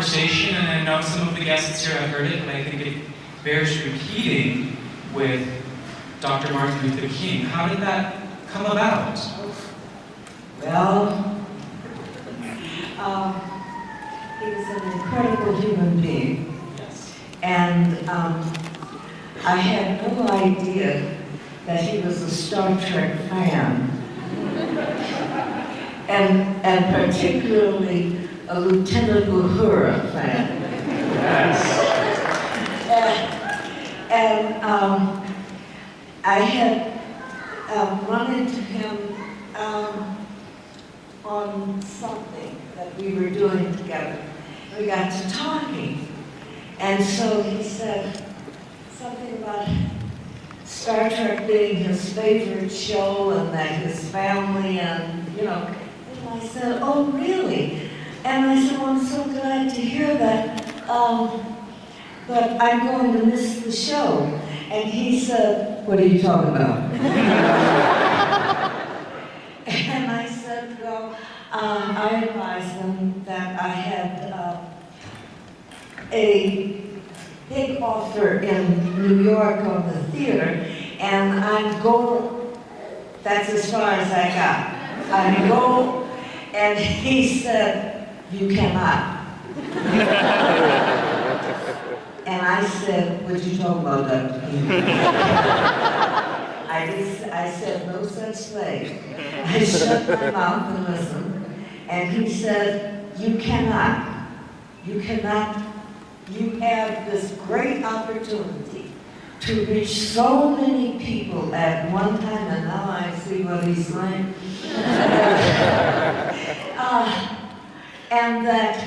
conversation, and I know some of the guests here have heard it, but I think it bears repeating with Dr. Martin Luther King. How did that come about? Well, he was an incredible human being. Yes. And I had no idea that he was a Star Trek fan. And particularly a Lieutenant Uhura fan. Yes. I had run into him on something that we were doing together. We got to talking, and so he said something about Star Trek being his favorite show and that his family and, you know, and I said, oh, really? And I said, well, I'm so glad to hear that, but I'm going to miss the show. And he said, what are you talking about? And I said, well, I advised him that I had a big offer in New York on the theater, and I'd go, that's as far as I got. I'd go, and he said, you cannot. And I said, what you talking about, Dr. King? I said, no such thing. I shut my mouth and listened. And he said, you cannot. You cannot. You have this great opportunity to reach so many people at one time, and now I see what he's saying. And that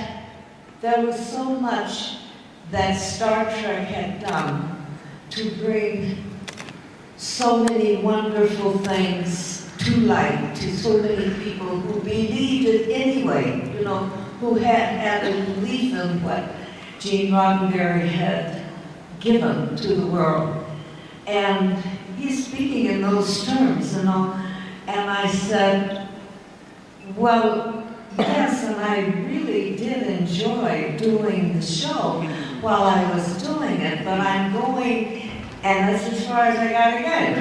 there was so much that Star Trek had done to bring so many wonderful things to light to so many people who believed it anyway, you know, who had a belief in what Gene Roddenberry had given to the world. And he's speaking in those terms, you know, and I said, well, yes, and I really did enjoy doing the show while I was doing it, but I'm going, and that's as far as I got to get.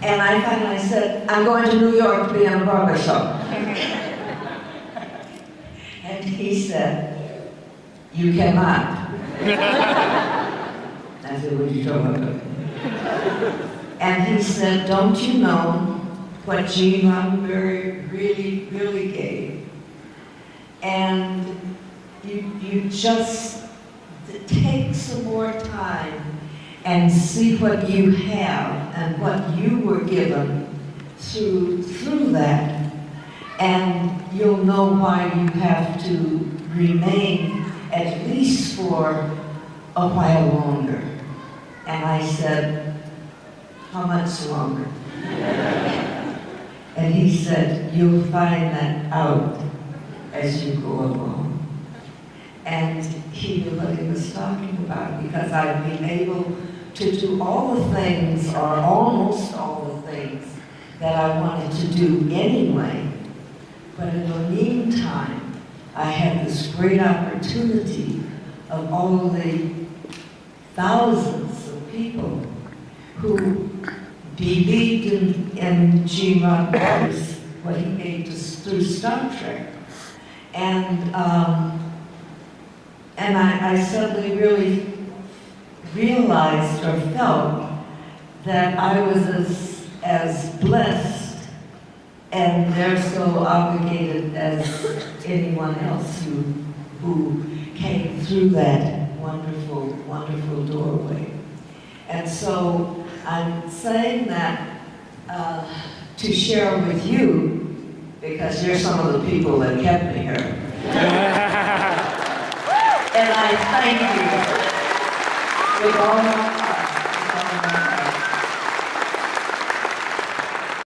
And I finally said, I'm going to New York to be in a barber shop. And he said, you cannot. I said, what are you talking about? And he said, don't you know what Gene Roddenberry really, really gave? And you just take some more time and see what you have and what you were given through that, and you'll know why you have to remain at least for a while longer. And I said, how much longer? And he said, you'll find that out as you go along. And he knew what he was talking about, because I've been able to do all the things, or almost all the things, that I wanted to do anyway. But in the meantime, I had this great opportunity of all the thousands of people who believed in Gene Roddenberry's, what he gave us through Star Trek. And I suddenly really realized or felt that I was as blessed and they're so obligated as anyone else who came through that wonderful, wonderful doorway. And so I'm saying that to share with you, because you're some of the people that kept me here. And I thank you with all my